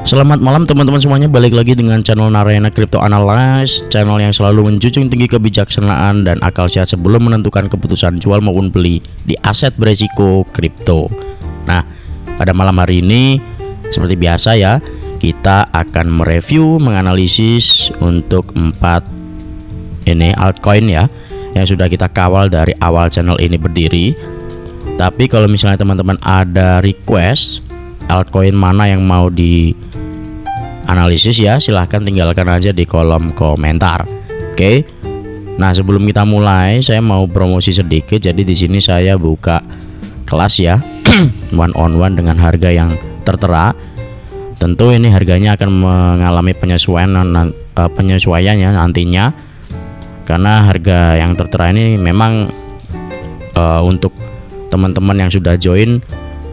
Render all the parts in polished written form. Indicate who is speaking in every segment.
Speaker 1: Selamat malam teman-teman semuanya, balik lagi dengan channel Narayana Crypto Analyst, channel yang selalu menjunjung tinggi kebijaksanaan dan akal sehat sebelum menentukan keputusan jual maupun beli di aset beresiko kripto. Nah, pada malam hari ini seperti biasa ya, kita akan mereview, menganalisis untuk 4 ini altcoin ya, yang sudah kita kawal dari awal channel ini berdiri. Tapi kalau misalnya teman-teman ada request altcoin mana yang mau di analisis ya, silahkan tinggalkan aja di kolom komentar. Oke. Nah, sebelum kita mulai, saya mau promosi sedikit. Jadi di sini saya buka kelas ya, one on one dengan harga yang tertera. Tentu ini harganya akan mengalami penyesuaiannya nantinya, karena harga yang tertera ini memang untuk teman-teman yang sudah join,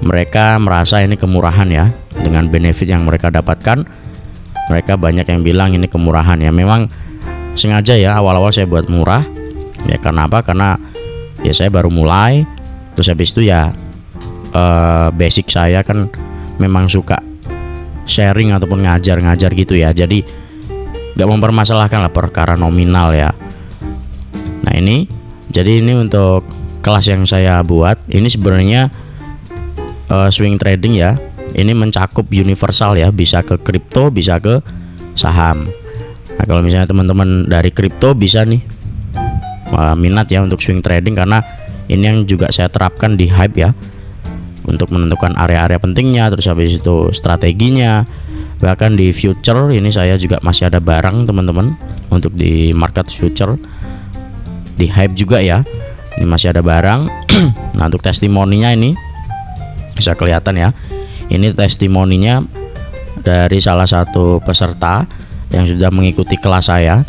Speaker 1: mereka merasa ini kemurahan ya, dengan benefit yang mereka dapatkan. Mereka banyak yang bilang ini kemurahan ya. Memang sengaja ya, awal-awal saya buat murah ya. Karena apa? Karena ya saya baru mulai. Terus habis itu ya basic saya kan memang suka sharing ataupun ngajar gitu ya. Jadi gak mempermasalahkan lah perkara nominal ya. Nah ini, jadi ini untuk kelas yang saya buat. Ini sebenarnya swing trading ya. Ini mencakup universal ya, bisa ke kripto, bisa ke saham. Nah, kalau misalnya teman-teman dari kripto bisa nih minat ya untuk swing trading, karena ini yang juga saya terapkan di Hype ya, untuk menentukan area-area pentingnya, terus habis itu strateginya. Bahkan di future ini saya juga masih ada barang teman-teman untuk di market future di Hype juga ya. Ini masih ada barang. Nah, untuk testimoninya ini bisa kelihatan ya. Ini testimoninya dari salah satu peserta yang sudah mengikuti kelas saya.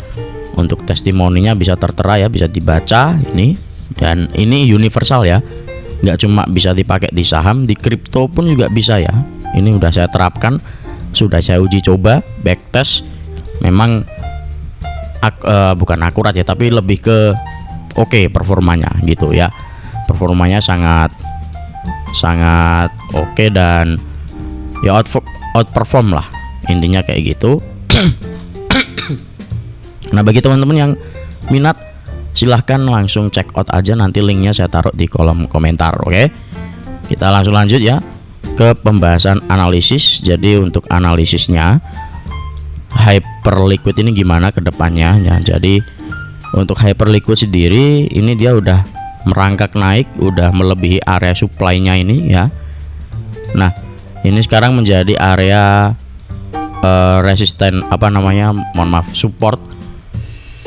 Speaker 1: Untuk testimoninya bisa tertera ya, bisa dibaca ini. Dan ini universal ya, nggak cuma bisa dipakai di saham, di kripto pun juga bisa ya. Ini udah saya terapkan, sudah saya uji coba, backtest. Memang bukan akurat ya, tapi lebih ke oke performanya gitu ya. Performanya sangat oke dan ya outperform lah, intinya kayak gitu. Nah, bagi teman-teman yang minat, silahkan langsung check out aja, nanti linknya saya taruh di kolom komentar. Oke, kita langsung lanjut ya ke pembahasan analisis. Jadi untuk analisisnya Hyperliquid ini gimana ke depannya ya. Jadi untuk Hyperliquid sendiri ini dia udah merangkak naik, udah melebihi area supply-nya ini ya. Nah, ini sekarang menjadi area resisten support.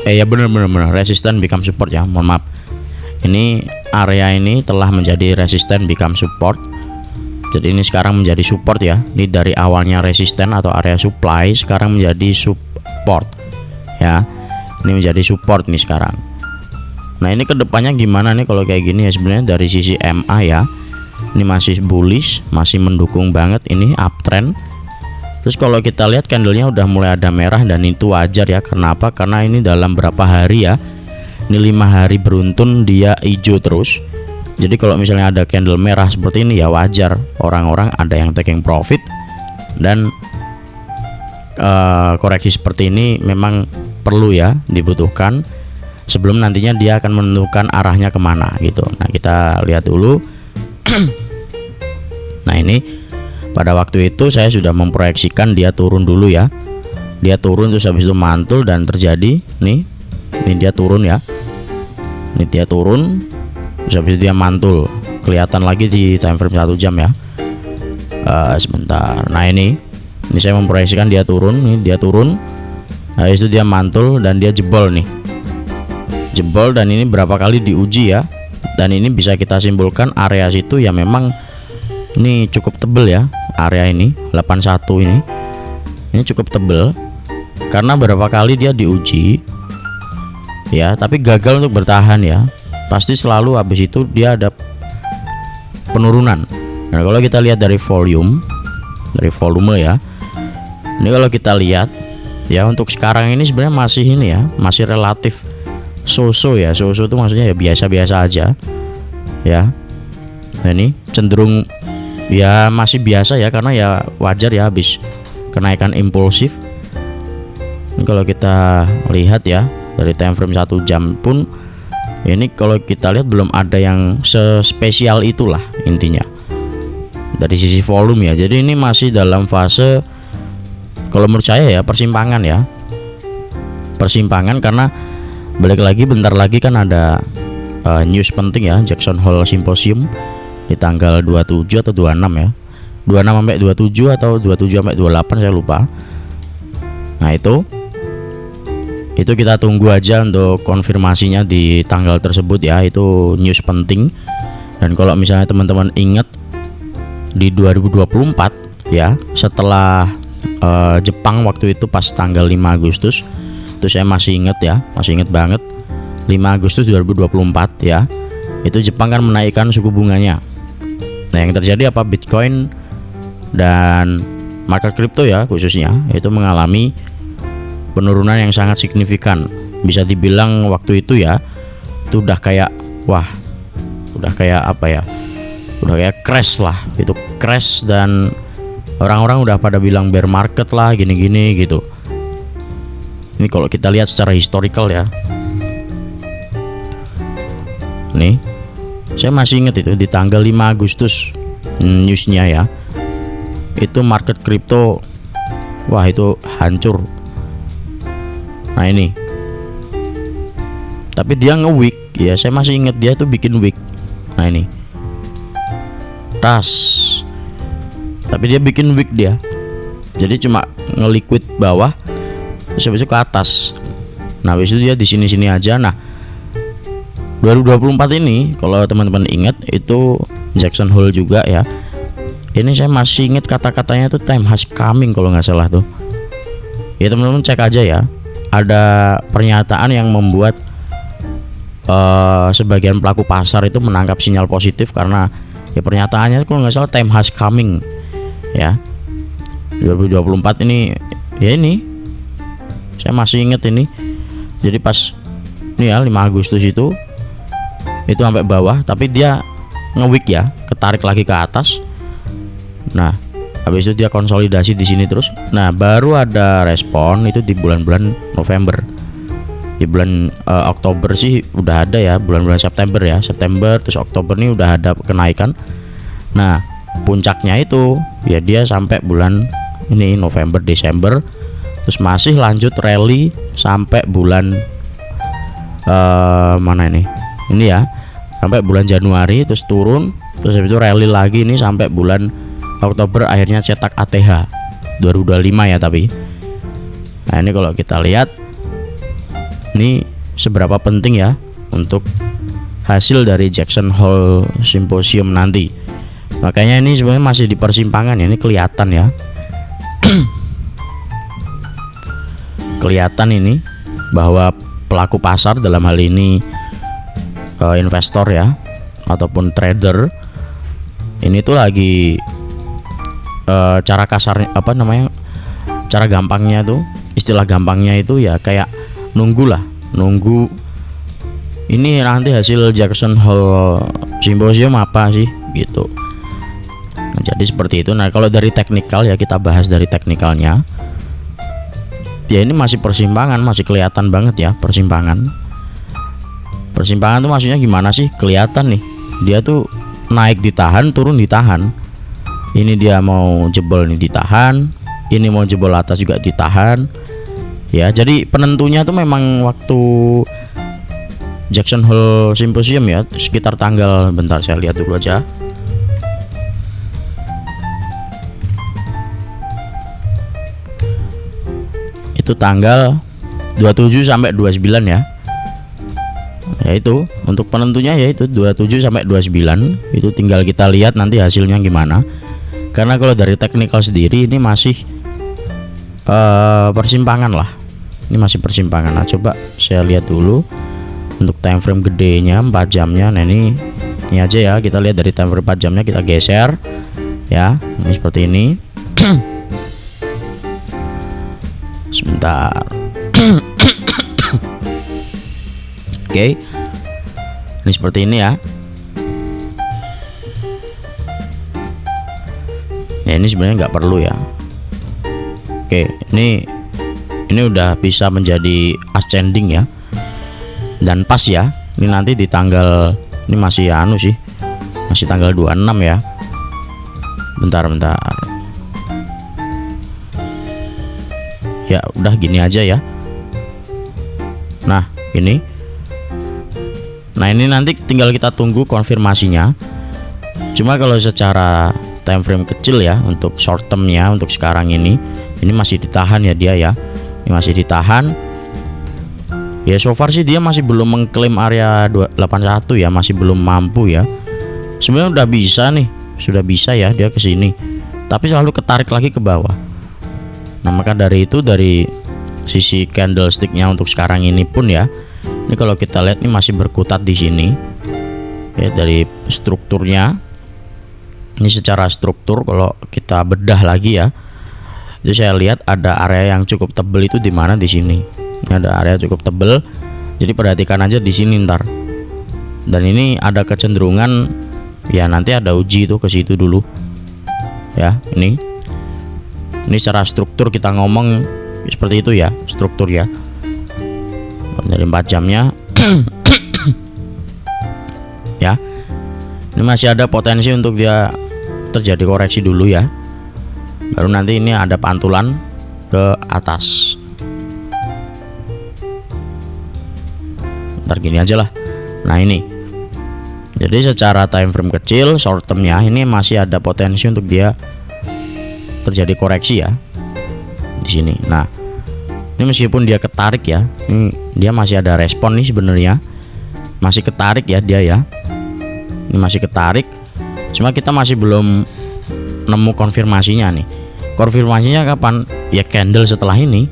Speaker 1: Ya benar resisten become support ya, mohon maaf. Ini area ini telah menjadi resisten become support. Jadi ini sekarang menjadi support ya. Ini dari awalnya resisten atau area supply, sekarang menjadi support ya. Ini menjadi support nih sekarang. Nah, ini kedepannya gimana nih kalau kayak gini ya. Sebenarnya dari sisi MA ya, ini masih bullish, masih mendukung banget ini uptrend. Terus kalau kita lihat candlenya udah mulai ada merah, dan itu wajar ya. Kenapa? Karena ini dalam berapa hari ya, ini 5 hari beruntun dia hijau terus. Jadi kalau misalnya ada candle merah seperti ini ya wajar, orang-orang ada yang taking profit. Dan koreksi seperti ini memang perlu ya, dibutuhkan, sebelum nantinya dia akan menentukan arahnya kemana gitu. Nah, kita lihat dulu. Nah, ini pada waktu itu saya sudah memproyeksikan dia turun dulu ya. Dia turun terus habis itu mantul dan terjadi nih. Ini dia turun ya. Ini dia turun terus habis itu dia mantul. Kelihatan lagi di time frame 1 jam ya. Sebentar. Nah, ini saya memproyeksikan dia turun, nih dia turun. Habis itu dia mantul dan dia jebol nih. Jebol, dan ini berapa kali diuji ya. Dan ini bisa kita simpulkan area situ ya memang ini cukup tebel ya. Area ini 81 ini cukup tebel, karena berapa kali dia diuji ya, tapi gagal untuk bertahan ya. Pasti selalu habis itu dia ada penurunan. Nah, kalau kita lihat dari volume ya, ini kalau kita lihat ya, untuk sekarang ini sebenarnya masih ini ya, masih relatif so-so ya. So-so itu maksudnya ya biasa-biasa aja ya. Nah, ini cenderung ya masih biasa ya, karena ya wajar ya, habis kenaikan impulsif. Ini kalau kita lihat ya dari time frame 1 jam pun, ini kalau kita lihat belum ada yang sespesial itulah intinya dari sisi volume ya. Jadi ini masih dalam fase, kalau menurut saya ya, persimpangan ya, persimpangan. Karena balik lagi bentar lagi kan ada news penting ya, Jackson Hole Symposium di tanggal 27 atau 26 ya, 26 sampai 27 atau 27 sampai 28 saya lupa. Nah itu kita tunggu aja untuk konfirmasinya di tanggal tersebut ya. Itu news penting. Dan kalau misalnya teman-teman ingat di 2024 ya, setelah Jepang waktu itu pas tanggal 5 Agustus itu saya masih ingat ya, masih ingat banget, 5 Agustus 2024 ya, itu Jepang kan menaikkan suku bunganya. Nah yang terjadi apa, Bitcoin dan market kripto ya khususnya itu mengalami penurunan yang sangat signifikan. Bisa dibilang waktu itu ya, itu udah kayak wah, udah kayak apa ya, udah kayak crash lah, itu crash. Dan orang-orang udah pada bilang bear market lah, gini-gini gitu. Ini kalau kita lihat secara historical ya, nih saya masih ingat itu di tanggal 5 Agustus newsnya ya, itu market kripto wah itu hancur. Nah ini, tapi dia nge-wick ya, saya masih ingat dia itu bikin wick. Nah ini tas, tapi dia bikin wick dia, jadi cuma nge-liquid bawah terus habis itu ke atas. Nah habis itu dia di sini-sini aja. Nah 2024 ini kalau teman-teman ingat itu Jackson Hole juga ya, ini saya masih ingat kata-katanya itu time has coming kalau nggak salah tuh ya. Teman-teman cek aja ya, ada pernyataan yang membuat sebagian pelaku pasar itu menangkap sinyal positif, karena ya pernyataannya kalau nggak salah time has coming ya. 2024 ini ya, ini saya masih ingat ini. Jadi pas ini ya 5 Agustus itu sampai bawah, tapi dia nge-wick ya, ketarik lagi ke atas. Nah habis itu dia konsolidasi di sini terus. Nah baru ada respon itu di bulan-bulan November. Di bulan Oktober sih udah ada ya, bulan-bulan September ya, September terus Oktober nih udah ada kenaikan. Nah puncaknya itu ya dia sampai bulan ini November Desember, terus masih lanjut rally sampai bulan mana ini ya, sampai bulan Januari terus turun, terus habis itu rally lagi nih sampai bulan Oktober, akhirnya cetak ATH 2025 ya. Tapi nah ini kalau kita lihat ini seberapa penting ya untuk hasil dari Jackson Hole Symposium nanti. Makanya ini sebenarnya masih di persimpangan ya, ini kelihatan ya. Kelihatan ini bahwa pelaku pasar dalam hal ini investor ya ataupun trader ini tuh lagi cara kasarnya apa namanya, cara gampangnya tuh, istilah gampangnya itu ya kayak nunggu ini nanti hasil Jackson Hole Symposium apa sih gitu. Nah, jadi seperti itu. Nah kalau dari teknikal ya, kita bahas dari teknikalnya ya, ini masih persimpangan, masih kelihatan banget ya persimpangan tuh maksudnya gimana sih, kelihatan nih dia tuh naik ditahan, turun ditahan. Ini dia mau jebol nih ditahan, ini mau jebol atas juga ditahan ya. Jadi penentunya tuh memang waktu Jackson Hole Symposium ya, sekitar tanggal, bentar saya lihat dulu aja, itu tanggal 27 sampai 29 ya. Yaitu untuk penentunya yaitu 27 sampai 29, itu tinggal kita lihat nanti hasilnya gimana. Karena kalau dari teknikal sendiri ini masih persimpangan lah. Ini masih persimpangan. Nah, coba saya lihat dulu untuk time frame gedenya 4 jamnya. Nah, ini aja ya, kita lihat dari time frame 4 jamnya, kita geser ya. Ini seperti ini. Sebentar. Oke. Ini seperti ini ya. Ya ini sebenarnya nggak perlu ya. Oke, ini udah bisa menjadi ascending ya, dan pas ya. Ini nanti di tanggal, ini masih anu sih, masih tanggal 26 ya. Bentar. Ya udah gini aja ya. Nah ini nanti tinggal kita tunggu konfirmasinya. Cuma kalau secara time frame kecil ya, untuk short termnya untuk sekarang ini masih ditahan ya dia ya. Ini masih ditahan. Ya so far sih dia masih belum mengklaim area 281 ya, masih belum mampu ya. Sebenarnya udah bisa nih, sudah bisa ya dia ke sini. Tapi selalu ketarik lagi ke bawah. Nah, maka dari itu, dari sisi candlesticknya untuk sekarang ini pun ya, ini kalau kita lihat ini masih berkutat di sini. Ya, dari strukturnya. Ini secara struktur kalau kita bedah lagi ya, itu saya lihat ada area yang cukup tebel itu di mana, di sini. Ini ada area cukup tebel. Jadi perhatikan aja di sini ntar. Dan ini ada kecenderungan ya nanti ada uji itu ke situ dulu. Ya, ini secara struktur kita ngomong seperti itu ya, struktur ya. Dari 4 jamnya ya. Ini masih ada potensi untuk dia terjadi koreksi dulu ya. Baru nanti ini ada pantulan ke atas. Ntar gini aja lah. Nah ini. Jadi secara time frame kecil, short termnya ini masih ada potensi untuk dia terjadi koreksi ya di sini. Nah, ini meskipun dia ketarik ya, ini dia masih ada respon nih sebenarnya, masih ketarik ya dia ya. Ini masih ketarik, cuma kita masih belum nemu konfirmasinya nih. Konfirmasinya kapan? Ya candle setelah ini.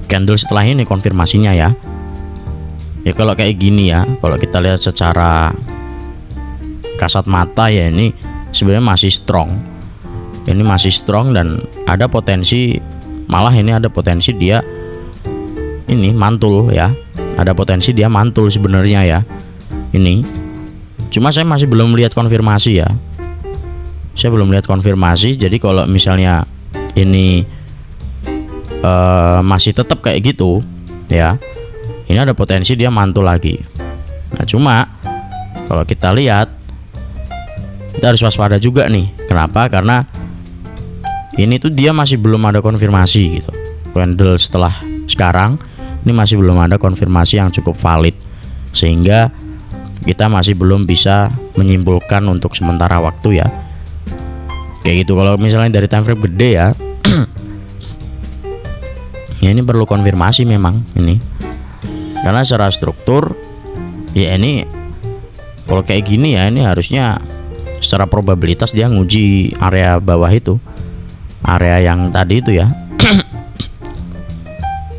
Speaker 1: Candle setelah ini konfirmasinya ya. Ya kalau kayak gini ya, kalau kita lihat secara kasat mata ya, ini sebenarnya masih strong. Ini masih strong dan ada potensi, malah ini ada potensi dia ini mantul ya. Ada potensi dia mantul sebenarnya ya. Ini. Cuma saya masih belum lihat konfirmasi ya. Saya belum lihat konfirmasi. Jadi kalau misalnya ini masih tetap kayak gitu ya, ini ada potensi dia mantul lagi. Nah cuma kalau kita lihat, kita harus waspada juga nih. Kenapa? Karena ini tuh dia masih belum ada konfirmasi gitu. Candle setelah sekarang ini masih belum ada konfirmasi yang cukup valid, sehingga kita masih belum bisa menyimpulkan untuk sementara waktu ya. Kayak gitu. Kalau misalnya dari time frame gede ya, ya ini perlu konfirmasi memang ini. Karena secara struktur ya ini kalau kayak gini ya, ini harusnya secara probabilitas dia nguji area bawah itu, area yang tadi itu ya.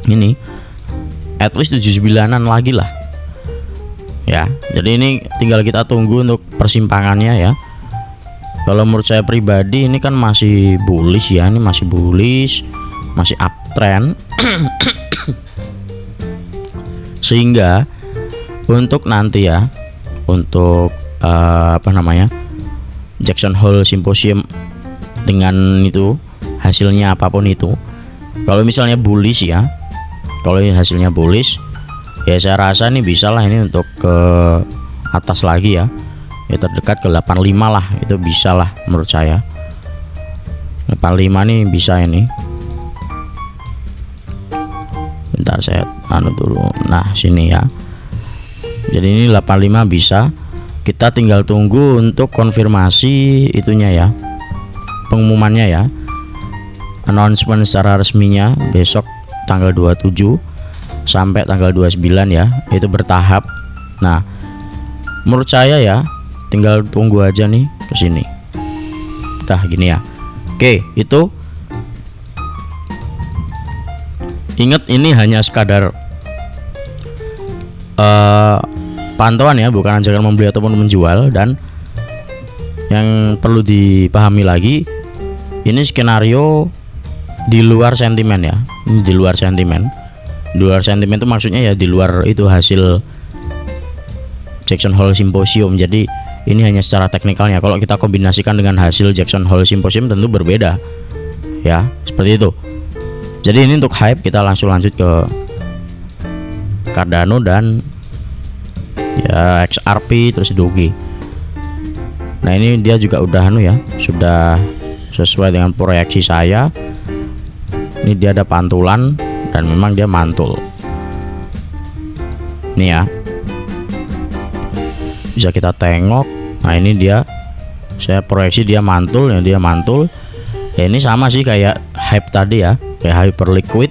Speaker 1: Ini at least 79an lagi lah ya. Jadi ini tinggal kita tunggu untuk persimpangannya ya. Kalau menurut saya pribadi ini kan masih bullish ya, ini masih bullish, masih uptrend. Sehingga untuk nanti ya, untuk Jackson Hole Symposium dengan itu hasilnya apapun itu, kalau misalnya bullish ya, kalau hasilnya bullish ya, saya rasa ini bisa lah ini untuk ke atas lagi ya, terdekat ke 85 lah, itu bisa lah menurut saya. 85 nih bisa ini. Bentar saya dulu. Nah sini ya. Jadi ini 85 bisa. Kita tinggal tunggu untuk konfirmasi itunya ya, pengumumannya ya, announcement secara resminya besok tanggal 27 sampai tanggal 29 ya, itu bertahap. Nah menurut saya ya tinggal tunggu aja nih ke sini. Udah gini ya. Oke, itu ingat ini hanya sekadar pantauan ya, bukan ajakan membeli ataupun menjual. Dan yang perlu dipahami lagi, ini skenario di luar sentimen ya. Ini di luar sentimen. Di luar sentimen itu maksudnya ya di luar itu hasil Jackson Hole Symposium. Jadi ini hanya secara teknikalnya. Kalau kita kombinasikan dengan hasil Jackson Hole Symposium tentu berbeda. ya, seperti itu. Jadi ini untuk hype, kita langsung lanjut ke Cardano dan ya XRP terus Doge. Nah ini dia juga udah ya, sudah sesuai dengan proyeksi saya. Ini dia ada pantulan dan memang dia mantul. Ini ya, bisa kita tengok. Nah ini dia, saya proyeksi dia mantul ya, dia mantul. Ya ini sama sih kayak hype tadi ya, kayak Hyperliquid.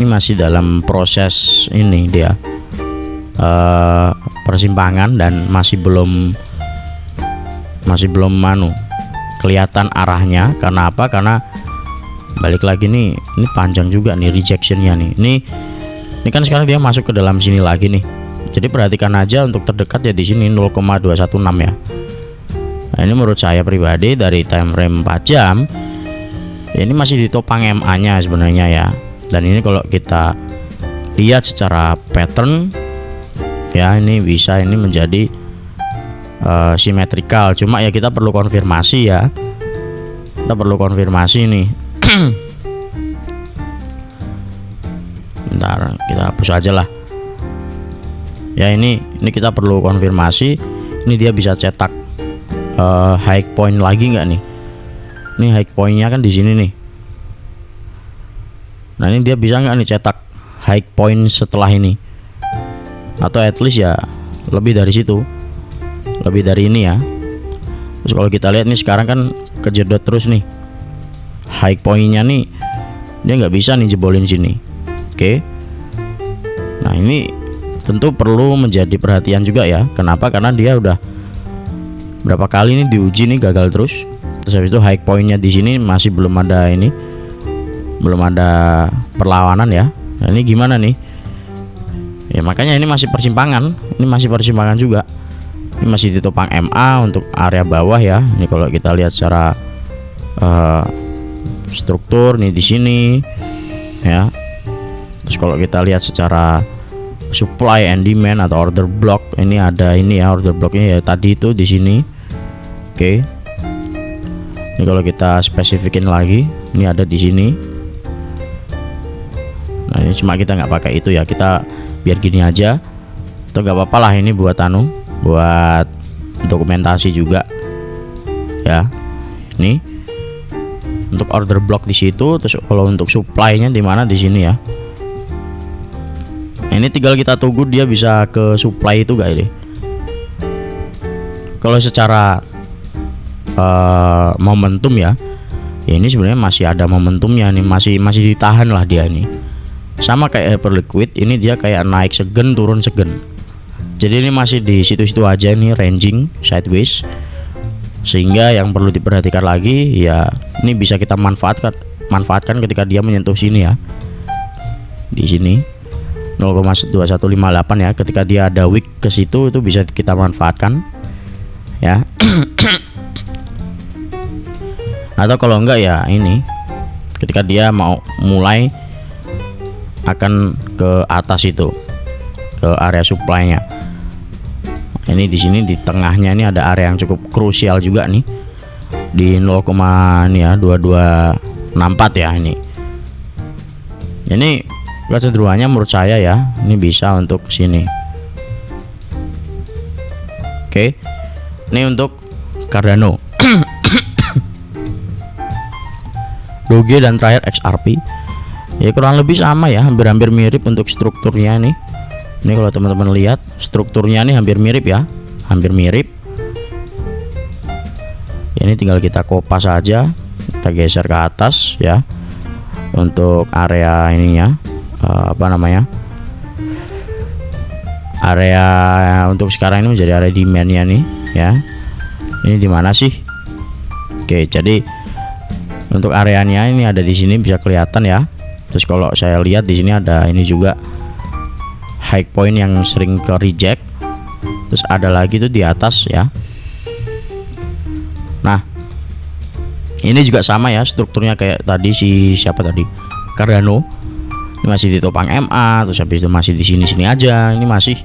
Speaker 1: Ini masih dalam proses ini dia persimpangan dan masih belum kelihatan arahnya. Karena apa? Karena balik lagi nih, ini panjang juga nih rejectionnya nih. Ini kan sekarang dia masuk ke dalam sini lagi nih. Jadi perhatikan aja untuk terdekat ya di sini 0,216 ya. Nah ini menurut saya pribadi dari time frame 4 jam ya, ini masih ditopang MA nya sebenarnya ya. Dan ini kalau kita lihat secara pattern ya, ini bisa ini menjadi simetrikal. Cuma ya kita perlu konfirmasi ya, kita perlu konfirmasi nih. Bentar, kita hapus aja lah ya. Ini kita perlu konfirmasi, ini dia bisa cetak high point lagi nggak nih? Ini high pointnya kan di sini nih. Nah ini dia bisa nggak nih cetak high point setelah ini, atau at least ya lebih dari situ, lebih dari ini ya. Terus kalau kita lihat nih sekarang kan kejedot terus nih high pointnya nih, dia nggak bisa nih jebolin sini. Oke. Nah ini tentu perlu menjadi perhatian juga ya. Kenapa? Karena dia udah berapa kali ini diuji nih gagal terus. Terus habis itu high pointnya di sini masih belum ada ini, belum ada perlawanan ya. Nah ini gimana nih? Ya makanya ini masih persimpangan, ini masih persimpangan juga. Ini masih ditopang MA untuk area bawah ya. Ini kalau kita lihat secara struktur nih di sini ya. Terus kalau kita lihat secara supply and demand atau order block, ini ada ini ya, order blocknya ya tadi itu di sini. Oke. Ini kalau kita spesifikin lagi, ini ada di sini. Nah ini cuma kita nggak pakai itu ya, kita biar gini aja. Atau nggak apa-apa lah, ini buat buat dokumentasi juga ya. Ini untuk order block di situ. Terus kalau untuk supply-nya di mana? Di sini ya. Ini tinggal kita tunggu dia bisa ke supply itu gak ini. Kalau secara momentum ya, ini sebenarnya masih ada momentumnya nih, masih ditahan lah dia ini. Sama kayak Hyperliquid, ini dia kayak naik segen turun segen. Jadi ini masih di situ-situ aja nih, ranging sideways. Sehingga yang perlu diperhatikan lagi ya, ini bisa kita manfaatkan ketika dia menyentuh sini ya. Di sini 0,2158 ya, ketika dia ada wick ke situ itu bisa kita manfaatkan ya. Atau kalau enggak ya ini, ketika dia mau mulai akan ke atas itu, ke area supply-nya. Ini di sini di tengahnya ini ada area yang cukup krusial juga nih, di 0,2264 ya ini. Ini kecenderungannya menurut saya ya, ini bisa untuk sini. Oke. Ini untuk Cardano. Doge dan terakhir XRP. Ya kurang lebih sama ya, hampir-hampir mirip untuk strukturnya nih. Ini kalau teman-teman lihat strukturnya nih hampir mirip ya, hampir mirip. Ini tinggal kita kopas saja, kita geser ke atas ya. Untuk area ininya area untuk sekarang ini menjadi area demandnya nih ya. Ini di mana sih? Oke, jadi untuk areanya ini ada di sini bisa kelihatan ya. Terus kalau saya lihat di sini ada ini juga high point yang sering ke reject. Terus ada lagi tuh di atas ya. Nah, ini juga sama ya strukturnya kayak tadi siapa tadi? Cardano. Ini masih ditopang MA, terus habis itu masih di sini aja. Ini masih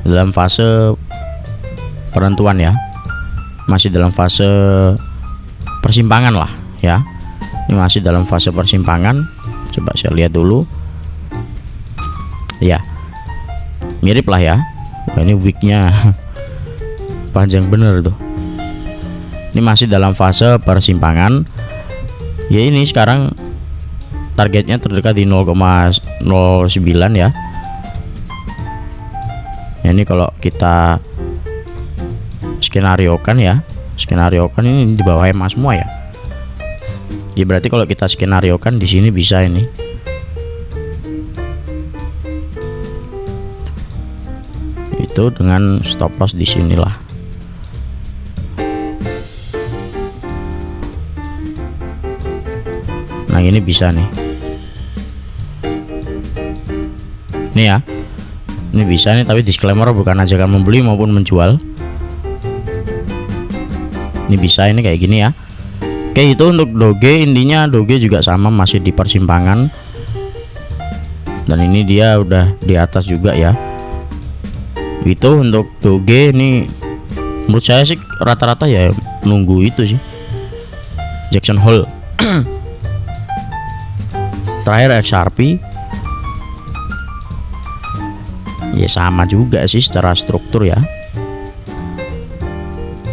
Speaker 1: dalam fase penentuan ya. Masih dalam fase persimpangan lah ya. Ini masih dalam fase persimpangan. Coba saya lihat dulu. Ya, mirip lah ya. Wah, ini wicknya panjang bener tuh. Ini masih dalam fase persimpangan. Ya, ini sekarang targetnya terdekat di 0,09 ya. Ya, ini kalau kita skenariokan ya, skenariokan ini di bawah EMA semua ya. Ya berarti kalau kita skenariokan di sini bisa ini. Itu dengan stop loss di sinilah. Nah, ini bisa nih. Ini ya. Ini bisa nih, tapi disclaimer bukan ajakan membeli maupun menjual. Ini bisa, ini kayak gini ya. Oke, itu untuk Doge. Intinya Doge juga sama, masih di persimpangan. Dan ini dia udah di atas juga ya. Itu untuk Doge. Ini menurut saya sih rata-rata ya nunggu itu sih, Jackson Hole. Terakhir XRP ya sama juga sih secara struktur ya.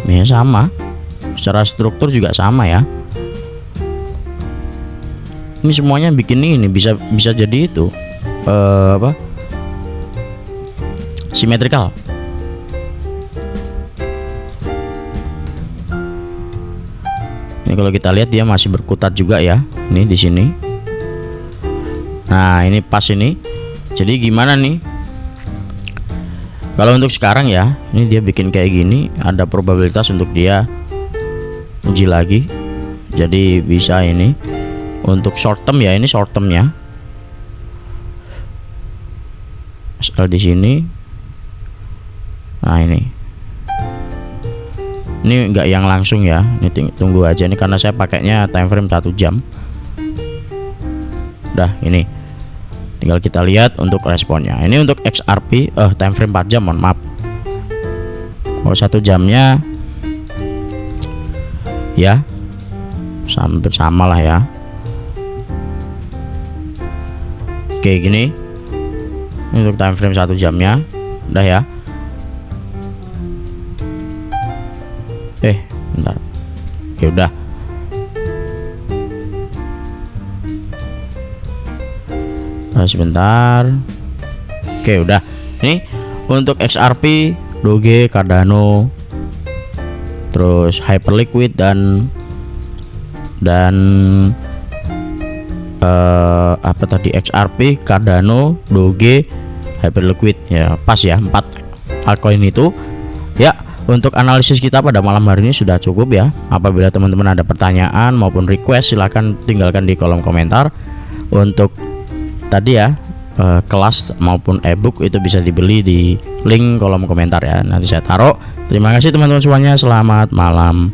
Speaker 1: Ya sama, secara struktur juga sama ya. Ini semuanya bikin ini bisa jadi itu apa, simetrikal. Ini kalau kita lihat dia masih berkutat juga ya. Ini di sini. Nah, ini pas ini. Jadi gimana nih? Kalau untuk sekarang ya, ini dia bikin kayak gini, ada probabilitas untuk dia uji lagi. Jadi bisa ini untuk short term ya, ini short termnya. Asal di sini. Nah, ini enggak yang langsung ya. Ini tunggu aja nih karena saya pakainya time frame 1 jam. Udah, ini tinggal kita lihat untuk responnya. Ini untuk XRP time frame 4 jam, mohon maaf. Kalau 1 jamnya ya hampir sama lah ya. Oke, gini. Ini untuk time frame 1 jamnya. Udah ya. Bentar. Ya udah. Sebentar. Oke, udah. Ini untuk XRP, Doge, Cardano, terus Hyperliquid dan apa tadi, XRP, Cardano, Doge, Hyperliquid ya, pas ya 4 altcoin itu. Ya, untuk analisis kita pada malam hari ini sudah cukup ya. Apabila teman-teman ada pertanyaan maupun request, silahkan tinggalkan di kolom komentar. Untuk tadi ya kelas maupun ebook itu bisa dibeli di link kolom komentar ya, nanti saya taruh. Terima kasih teman-teman semuanya, selamat malam.